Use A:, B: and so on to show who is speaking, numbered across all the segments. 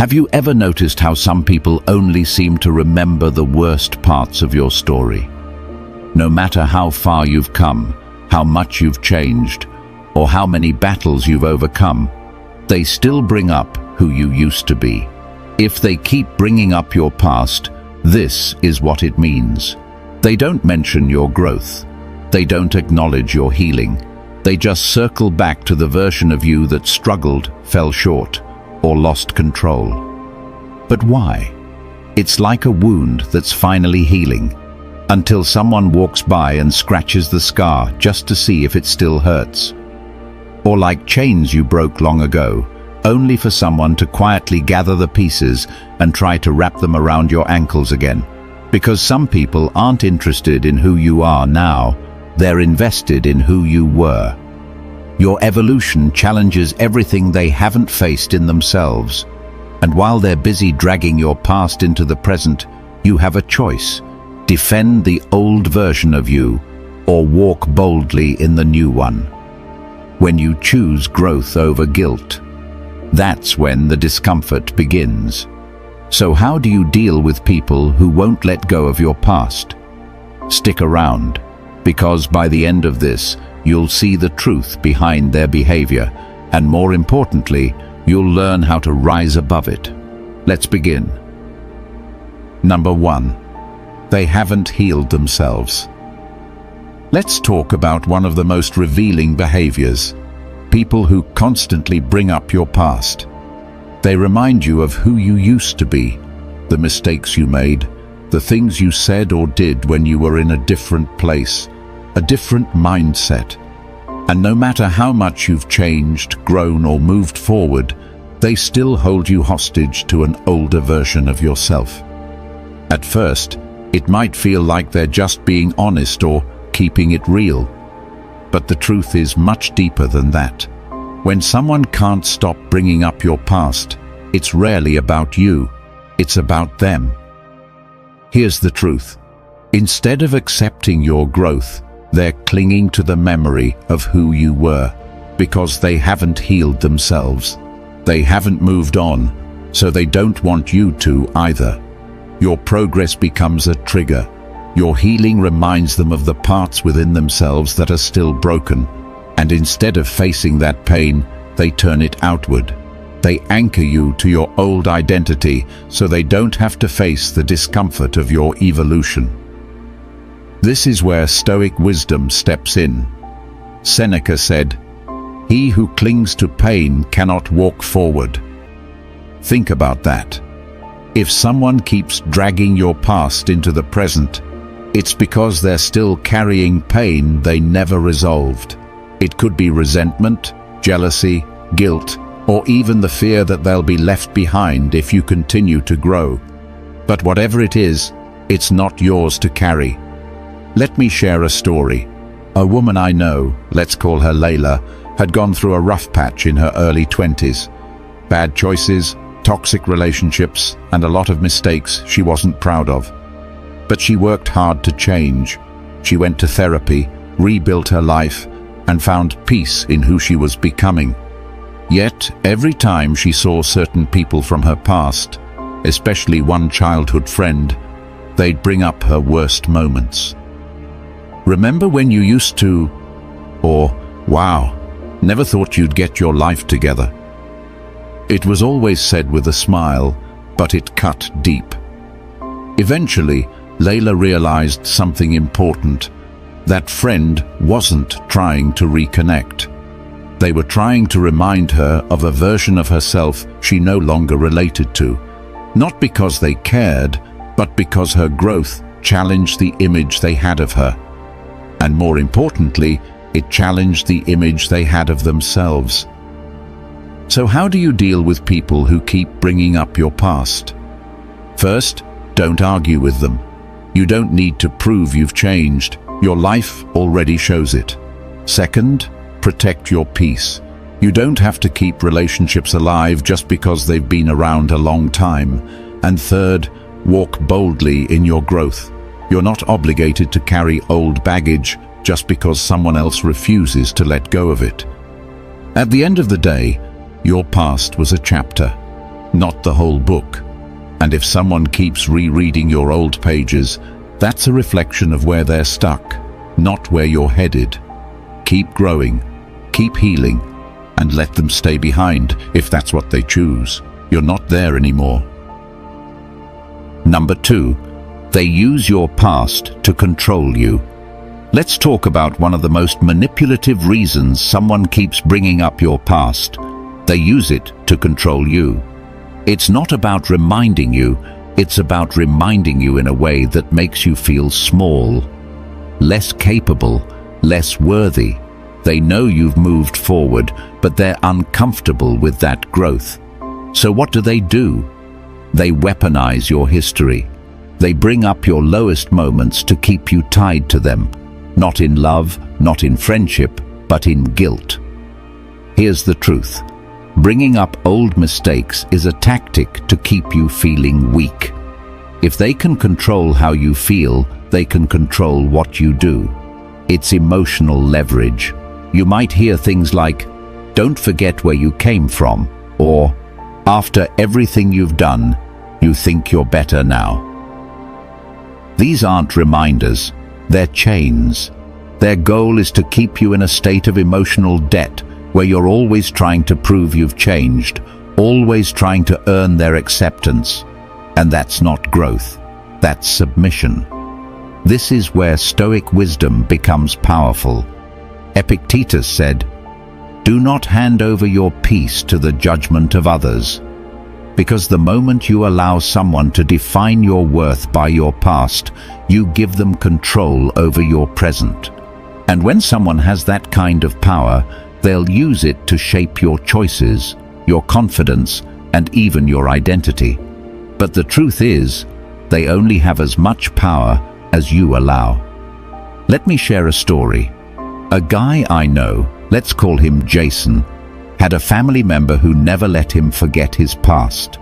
A: Have you ever noticed how some people only seem to remember the worst parts of your story? No matter how far you've come, how much you've changed, or how many battles you've overcome, they still bring up who you used to be. If they keep bringing up your past, this is what it means. They don't mention your growth. They don't acknowledge your healing. They just circle back to the version of you that struggled, fell short, or lost control. But why? It's like a wound that's finally healing, until someone walks by and scratches the scar just to see if it still hurts. Or like chains you broke long ago, only for someone to quietly gather the pieces and try to wrap them around your ankles again. Because some people aren't interested in who you are now, they're invested in who you were. Your evolution challenges everything they haven't faced in themselves. And while they're busy dragging your past into the present, you have a choice. Defend the old version of you, or walk boldly in the new one. When you choose growth over guilt, that's when the discomfort begins. So how do you deal with people who won't let go of your past? Stick around, because by the end of this, you'll see the truth behind their behavior, and more importantly, you'll learn how to rise above it. Let's begin. Number 1. They haven't healed themselves. Let's talk about one of the most revealing behaviors. People who constantly bring up your past. They remind you of who you used to be, the mistakes you made, the things you said or did when you were in a different place, a different mindset. And no matter how much you've changed, grown, or moved forward, they still hold you hostage to an older version of yourself. At first, it might feel like they're just being honest or keeping it real. But the truth is much deeper than that. When someone can't stop bringing up your past, it's rarely about you, it's about them. Here's the truth. Instead of accepting your growth, they're clinging to the memory of who you were, because they haven't healed themselves. They haven't moved on, so they don't want you to either. Your progress becomes a trigger. Your healing reminds them of the parts within themselves that are still broken, and instead of facing that pain, they turn it outward. They anchor you to your old identity so they don't have to face the discomfort of your evolution. This is where Stoic wisdom steps in. Seneca said, "He who clings to pain cannot walk forward." Think about that. If someone keeps dragging your past into the present, it's because they're still carrying pain they never resolved. It could be resentment, jealousy, guilt, or even the fear that they'll be left behind if you continue to grow. But whatever it is, it's not yours to carry. Let me share a story. A woman I know, let's call her Layla, had gone through a rough patch in her early 20s. Bad choices, toxic relationships, and a lot of mistakes she wasn't proud of. But she worked hard to change. She went to therapy, rebuilt her life, and found peace in who she was becoming. Yet, every time she saw certain people from her past, especially one childhood friend, they'd bring up her worst moments. Remember when you used to, or, wow, never thought you'd get your life together. It was always said with a smile, but it cut deep. Eventually, Layla realized something important. That friend wasn't trying to reconnect. They were trying to remind her of a version of herself she no longer related to, not because they cared, but because her growth challenged the image they had of her. And more importantly, it challenged the image they had of themselves. So how do you deal with people who keep bringing up your past? First, don't argue with them. You don't need to prove you've changed. Your life already shows it. Second, protect your peace. You don't have to keep relationships alive just because they've been around a long time. And third, walk boldly in your growth. You're not obligated to carry old baggage just because someone else refuses to let go of it. At the end of the day, your past was a chapter. not the whole book. And if someone keeps rereading your old pages, that's a reflection of where they're stuck, not where you're headed. Keep growing, keep healing, and let them stay behind if that's what they choose. You're not there anymore. Number 2, they use your past to control you. Let's talk about one of the most manipulative reasons someone keeps bringing up your past. They use it to control you. It's not about reminding you, it's about reminding you in a way that makes you feel small, less capable, less worthy. They know you've moved forward, but they're uncomfortable with that growth. So what do? They weaponize your history. They bring up your lowest moments to keep you tied to them, not in love, not in friendship, but in guilt. Here's the truth. Bringing up old mistakes is a tactic to keep you feeling weak. If they can control how you feel, they can control what you do. It's emotional leverage. You might hear things like, "Don't forget where you came from," or "After everything you've done, you think you're better now." These aren't reminders, they're chains. Their goal is to keep you in a state of emotional debt, where you're always trying to prove you've changed, always trying to earn their acceptance. And that's not growth, that's submission. This is where Stoic wisdom becomes powerful. Epictetus said, "Do not hand over your peace to the judgment of others." Because the moment you allow someone to define your worth by your past, you give them control over your present. And when someone has that kind of power, they'll use it to shape your choices, your confidence, and even your identity. But the truth is, they only have as much power as you allow. Let me share a story. A guy I know, let's call him Jason, had a family member who never let him forget his past.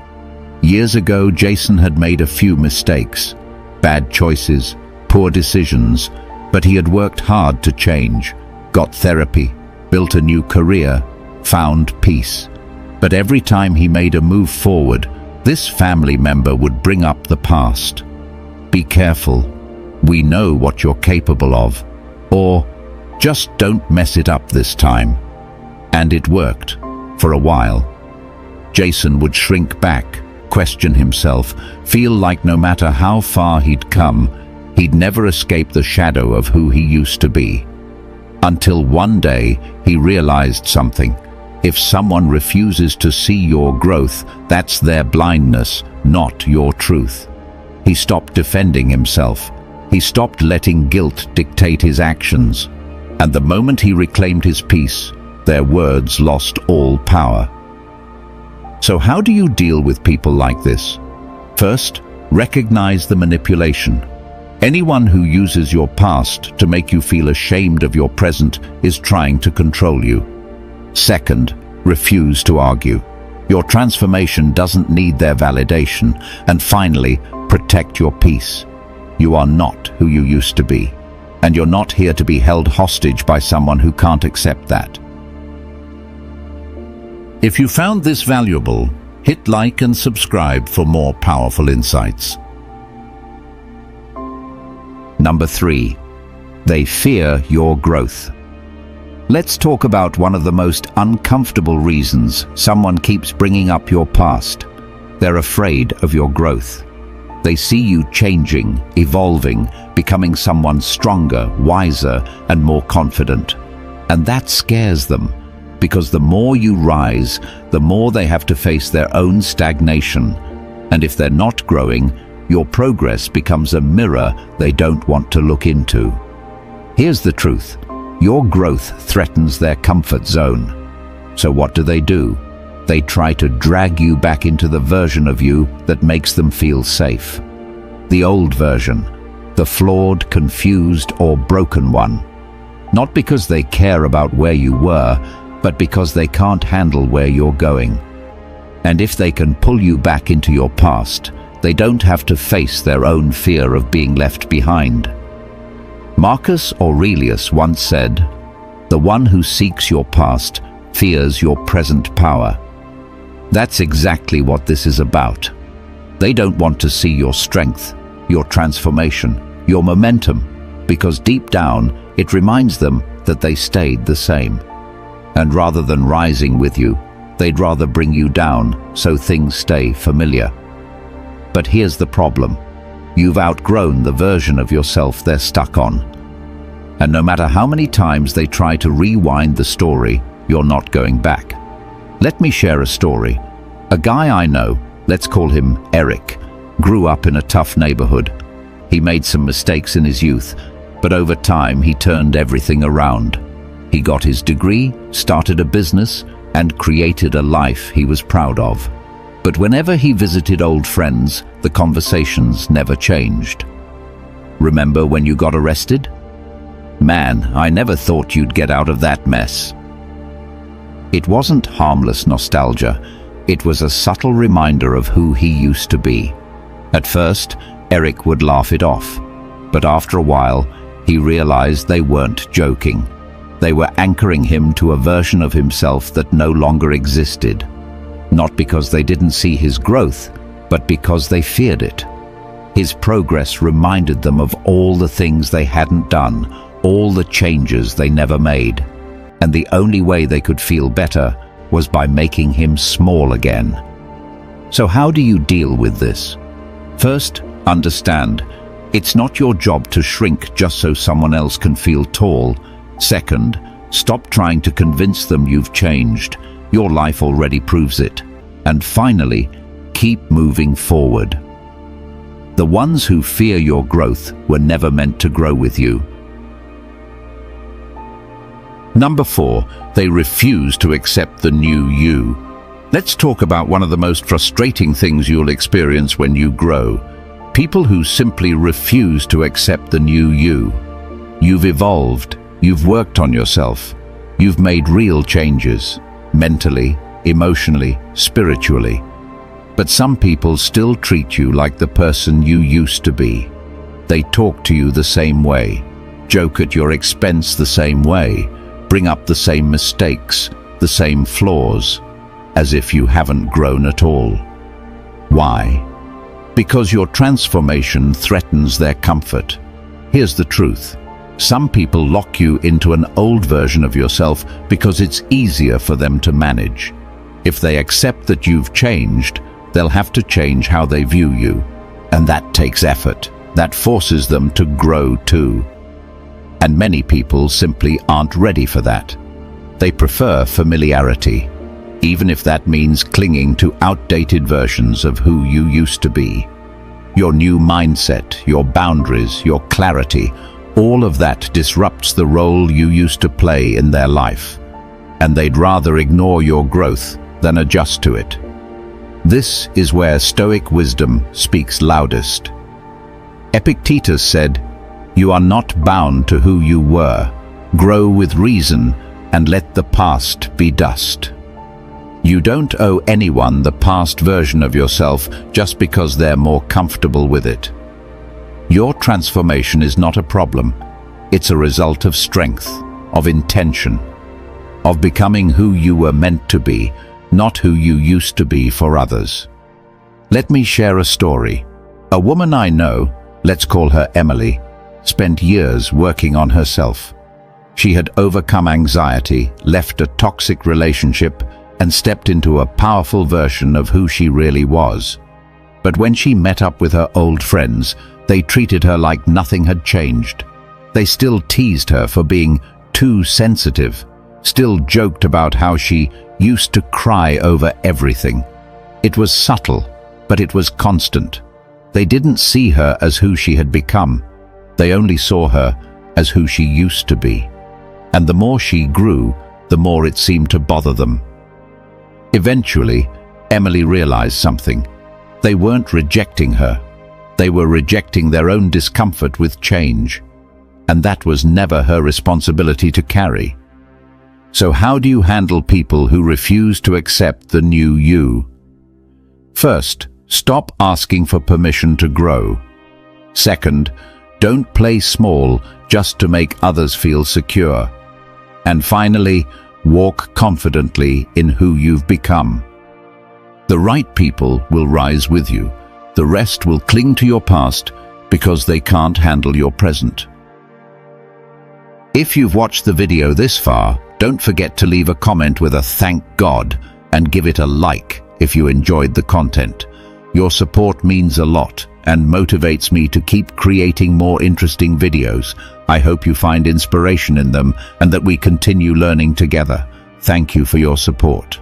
A: Years ago, Jason had made a few mistakes, bad choices, poor decisions, but he had worked hard to change, got therapy, built a new career, found peace. But every time he made a move forward, this family member would bring up the past. "Be careful, we know what you're capable of," or "Just don't mess it up this time." And it worked, for a while. Jason would shrink back, question himself, feel like no matter how far he'd come, he'd never escape the shadow of who he used to be. Until one day, he realized something. If someone refuses to see your growth, that's their blindness, not your truth. He stopped defending himself. He stopped letting guilt dictate his actions. And the moment he reclaimed his peace, their words lost all power. So how do you deal with people like this? First, recognize the manipulation. Anyone who uses your past to make you feel ashamed of your present is trying to control you. Second, refuse to argue. Your transformation doesn't need their validation. And finally, protect your peace. You are not who you used to be. And you're not here to be held hostage by someone who can't accept that. If you found this valuable, hit like and subscribe for more powerful insights. Number 3, they fear your growth. Let's talk about one of the most uncomfortable reasons someone keeps bringing up your past. They're afraid of your growth. They see you changing, evolving, becoming someone stronger, wiser, and more confident. And that scares them, because the more you rise, the more they have to face their own stagnation. And if they're not growing, your progress becomes a mirror they don't want to look into. Here's the truth. Your growth threatens their comfort zone. So what do? They try to drag you back into the version of you that makes them feel safe. The old version, the flawed, confused, or broken one. Not because they care about where you were, but because they can't handle where you're going. And if they can pull you back into your past, they don't have to face their own fear of being left behind. Marcus Aurelius once said, "The one who seeks your past fears your present power." That's exactly what this is about. They don't want to see your strength, your transformation, your momentum, because deep down it reminds them that they stayed the same. And rather than rising with you, they'd rather bring you down so things stay familiar. But here's the problem. You've outgrown the version of yourself they're stuck on. And no matter how many times they try to rewind the story, you're not going back. Let me share a story. A guy I know, let's call him Eric, grew up in a tough neighborhood. He made some mistakes in his youth, but over time he turned everything around. He got his degree, started a business, and created a life he was proud of. But whenever he visited old friends, the conversations never changed. Remember when you got arrested? Man, I never thought you'd get out of that mess. It wasn't harmless nostalgia. It was a subtle reminder of who he used to be. At first, Eric would laugh it off, but after a while, he realized they weren't joking. They were anchoring him to a version of himself that no longer existed. Not because they didn't see his growth, but because they feared it. His progress reminded them of all the things they hadn't done, all the changes they never made. And the only way they could feel better was by making him small again. So how do you deal with this? First, understand, it's not your job to shrink just so someone else can feel tall. Second, stop trying to convince them you've changed. Your life already proves it. And finally, keep moving forward. The ones who fear your growth were never meant to grow with you. Number 4, they refuse to accept the new you. Let's talk about one of the most frustrating things you'll experience when you grow. People who simply refuse to accept the new you. You've evolved, you've worked on yourself, you've made real changes, mentally, emotionally, spiritually. But some people still treat you like the person you used to be. They talk to you the same way, joke at your expense the same way, bring up the same mistakes, the same flaws, as if you haven't grown at all. Why? Because your transformation threatens their comfort. Here's the truth. Some people lock you into an old version of yourself because it's easier for them to manage. If they accept that you've changed, they'll have to change how they view you. And that takes effort. That forces them to grow too. And many people simply aren't ready for that. They prefer familiarity, even if that means clinging to outdated versions of who you used to be. Your new mindset, your boundaries, your clarity, all of that disrupts the role you used to play in their life. And they'd rather ignore your growth than adjust to it. This is where Stoic wisdom speaks loudest. Epictetus said, "You are not bound to who you were. Grow with reason and let the past be dust." You don't owe anyone the past version of yourself just because they're more comfortable with it. Your transformation is not a problem. It's a result of strength, of intention, of becoming who you were meant to be, not who you used to be for others. Let me share a story. A woman I know, let's call her Emily, spent years working on herself. She had overcome anxiety, left a toxic relationship, and stepped into a powerful version of who she really was. But when she met up with her old friends, they treated her like nothing had changed. They still teased her for being too sensitive, still joked about how she used to cry over everything. It was subtle, but it was constant. They didn't see her as who she had become. They only saw her as who she used to be. And the more she grew, the more it seemed to bother them. Eventually, Emily realized something. They weren't rejecting her. They were rejecting their own discomfort with change. And that was never her responsibility to carry. So how do you handle people who refuse to accept the new you? First, stop asking for permission to grow. Second, don't play small just to make others feel secure. And finally, walk confidently in who you've become. The right people will rise with you. The rest will cling to your past because they can't handle your present. If you've watched the video this far, don't forget to leave a comment with a thank God and give it a like if you enjoyed the content. Your support means a lot and motivates me to keep creating more interesting videos. I hope you find inspiration in them and that we continue learning together. Thank you for your support.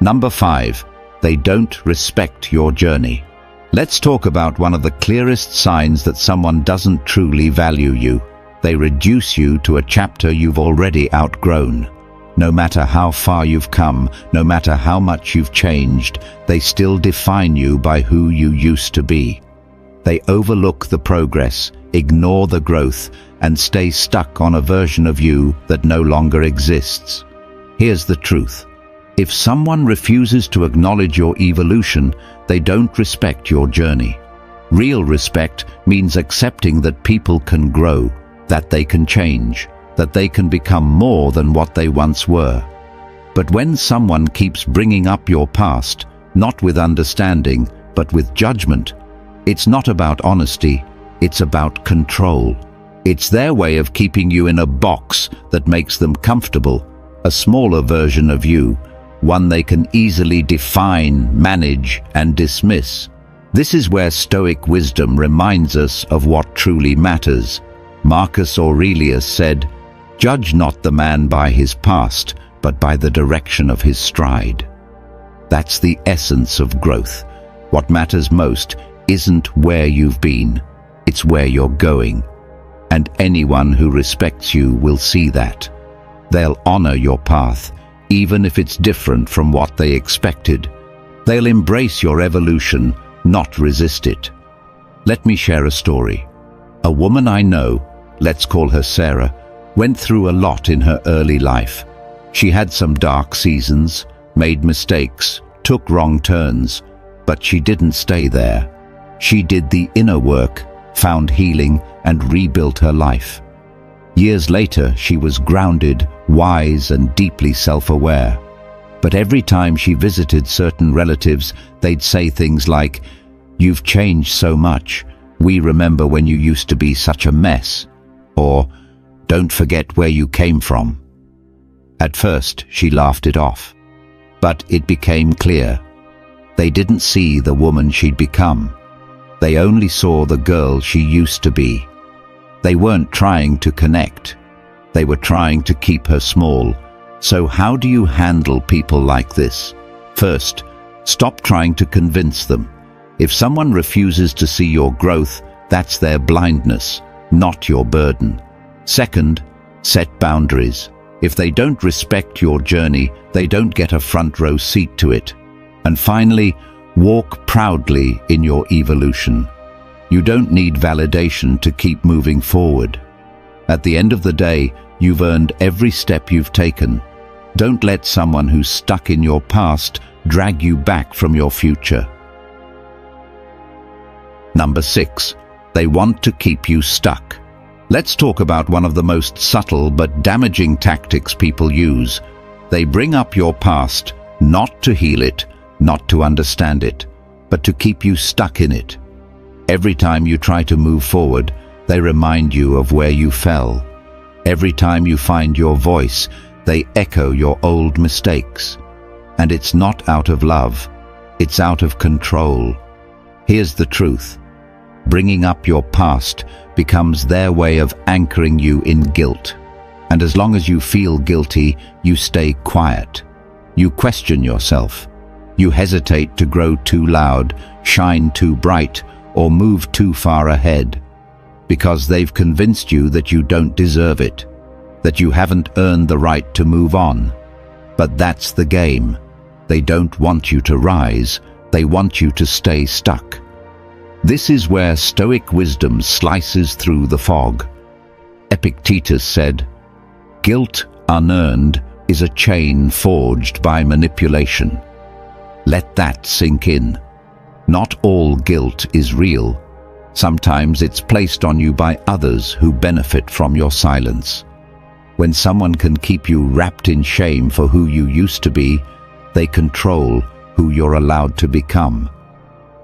A: Number 5. They don't respect your journey. Let's talk about one of the clearest signs that someone doesn't truly value you. They reduce you to a chapter you've already outgrown. No matter how far you've come, no matter how much you've changed, they still define you by who you used to be. They overlook the progress, ignore the growth, and stay stuck on a version of you that no longer exists. Here's the truth. If someone refuses to acknowledge your evolution, they don't respect your journey. Real respect means accepting that people can grow, that they can change, that they can become more than what they once were. But when someone keeps bringing up your past, not with understanding, but with judgment, it's not about honesty, it's about control. It's their way of keeping you in a box that makes them comfortable, a smaller version of you, one they can easily define, manage, and dismiss. This is where Stoic wisdom reminds us of what truly matters. Marcus Aurelius said, "Judge not the man by his past, but by the direction of his stride." That's the essence of growth. What matters most isn't where you've been, it's where you're going. And anyone who respects you will see that. They'll honor your path, even if it's different from what they expected. They'll embrace your evolution, not resist it. Let me share a story. A woman I know, let's call her Sarah, went through a lot in her early life. She had some dark seasons, made mistakes, took wrong turns, but she didn't stay there. She did the inner work, found healing, and rebuilt her life. Years later, she was grounded, wise, and deeply self-aware. But every time she visited certain relatives, they'd say things like, "You've changed so much. We remember when you used to be such a mess." Or, "Don't forget where you came from." At first, she laughed it off. But it became clear. They didn't see the woman she'd become. They only saw the girl she used to be. They weren't trying to connect. They were trying to keep her small. So how do you handle people like this? First, stop trying to convince them. If someone refuses to see your growth, that's their blindness, not your burden. Second, set boundaries. If they don't respect your journey, they don't get a front row seat to it. And finally, walk proudly in your evolution. You don't need validation to keep moving forward. At the end of the day, you've earned every step you've taken. Don't let someone who's stuck in your past drag you back from your future. Number 6. They want to keep you stuck. Let's talk about one of the most subtle but damaging tactics people use. They bring up your past, not to heal it, not to understand it, but to keep you stuck in it. Every time you try to move forward, they remind you of where you fell. Every time you find your voice, they echo your old mistakes. And it's not out of love, it's out of control. Here's the truth. Bringing up your past becomes their way of anchoring you in guilt. And as long as you feel guilty, you stay quiet. You question yourself. You hesitate to grow too loud, shine too bright, or move too far ahead. Because they've convinced you that you don't deserve it, that you haven't earned the right to move on. But that's the game. They don't want you to rise, they want you to stay stuck. This is where Stoic wisdom slices through the fog. Epictetus said, "Guilt unearned is a chain forged by manipulation." Let that sink in. Not all guilt is real. Sometimes it's placed on you by others who benefit from your silence. When someone can keep you wrapped in shame for who you used to be, they control who you're allowed to become.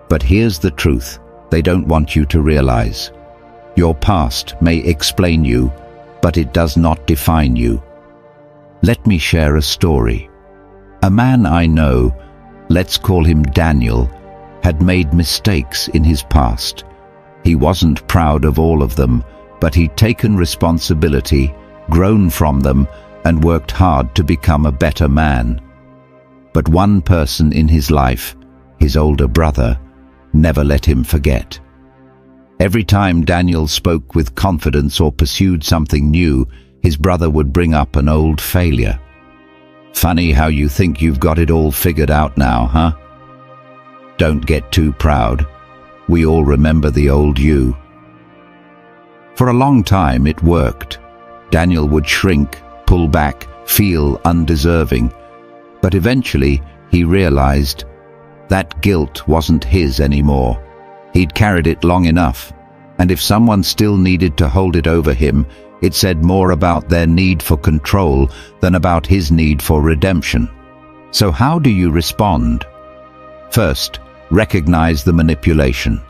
A: But here's the truth they don't want you to realize. Your past may explain you, but it does not define you. Let me share a story. A man I know, let's call him Daniel, had made mistakes in his past. He wasn't proud of all of them, but he'd taken responsibility, grown from them, and worked hard to become a better man. But one person in his life, his older brother, never let him forget. Every time Daniel spoke with confidence or pursued something new, his brother would bring up an old failure. Funny how you think you've got it all figured out now, huh? Don't get too proud. We all remember the old you. For a long time it worked. Daniel would shrink, pull back, feel undeserving. But eventually he realized that guilt wasn't his anymore. He'd carried it long enough, and if someone still needed to hold it over him, it said more about their need for control than about his need for redemption. So how do you respond? First, recognize the manipulation.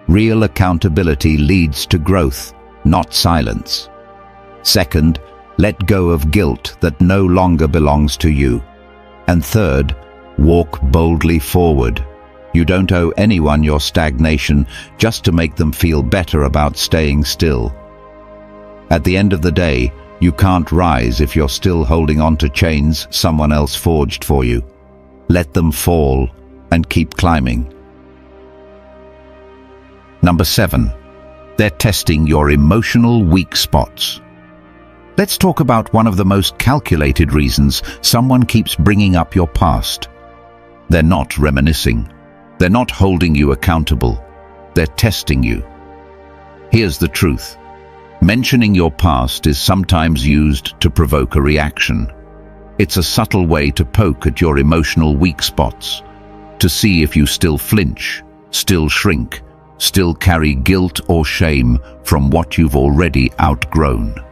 A: Real accountability leads to growth, not silence. Second, let go of guilt that no longer belongs to you. And third, walk boldly forward. You don't owe anyone your stagnation just to make them feel better about staying still. At the end of the day, you can't rise if you're still holding on to chains someone else forged for you. Let them fall and keep climbing. Number 7. They're testing your emotional weak spots. Let's talk about one of the most calculated reasons someone keeps bringing up your past. They're not reminiscing. They're not holding you accountable. They're testing you. Here's the truth. Mentioning your past is sometimes used to provoke a reaction. It's a subtle way to poke at your emotional weak spots, to see if you still flinch, still shrink, still carry guilt or shame from what you've already outgrown.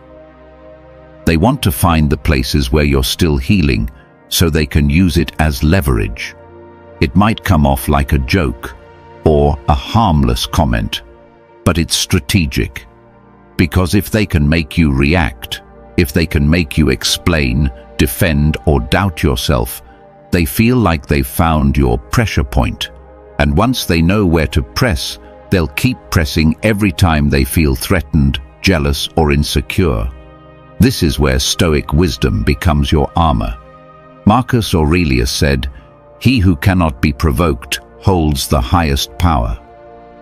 A: They want to find the places where you're still healing so they can use it as leverage. It might come off like a joke or a harmless comment, but it's strategic. Because if they can make you react, if they can make you explain, defend, or doubt yourself, they feel like they've found your pressure point. And once they know where to press, they'll keep pressing every time they feel threatened, jealous, or insecure. This is where Stoic wisdom becomes your armor. Marcus Aurelius said, "He who cannot be provoked holds the highest power."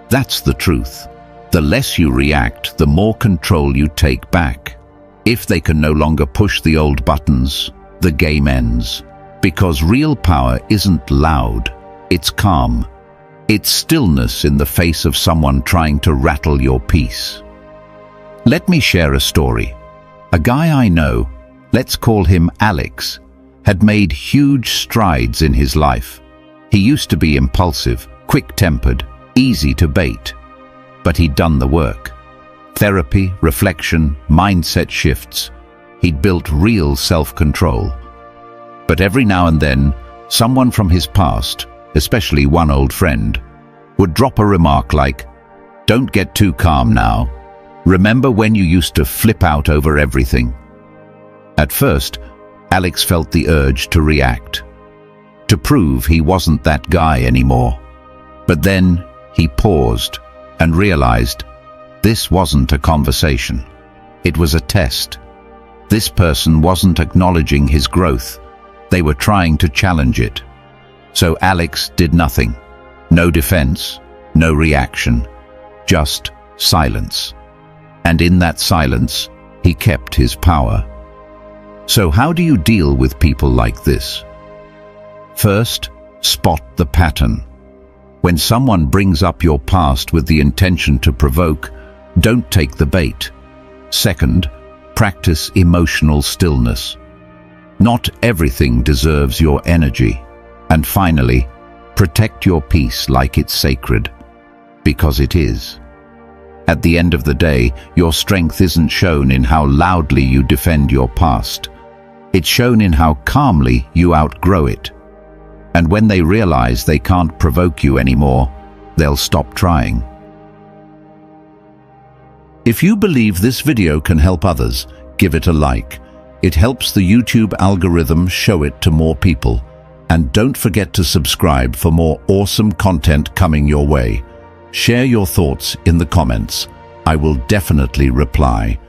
A: That's the truth. The less you react, the more control you take back. If they can no longer push the old buttons, the game ends. Because real power isn't loud, it's calm. It's stillness in the face of someone trying to rattle your peace. Let me share a story. A guy I know, let's call him Alex, had made huge strides in his life. He used to be impulsive, quick-tempered, easy to bait. But he'd done the work. Therapy, reflection, mindset shifts. He'd built real self-control. But every now and then, someone from his past, especially one old friend, would drop a remark like, "Don't get too calm now. Remember when you used to flip out over everything?" At first, Alex felt the urge to react, to prove he wasn't that guy anymore. But then he paused and realized this wasn't a conversation. It was a test. This person wasn't acknowledging his growth. They were trying to challenge it. So Alex did nothing. No defense, no reaction, just silence. And in that silence, he kept his power. So how do you deal with people like this? First, spot the pattern. When someone brings up your past with the intention to provoke, don't take the bait. Second, practice emotional stillness. Not everything deserves your energy. And finally, protect your peace like it's sacred, because it is. At the end of the day, your strength isn't shown in how loudly you defend your past. It's shown in how calmly you outgrow it. And when they realize they can't provoke you anymore, they'll stop trying. If you believe this video can help others, give it a like. It helps the YouTube algorithm show it to more people. And don't forget to subscribe for more awesome content coming your way. Share your thoughts in the comments. I will definitely reply.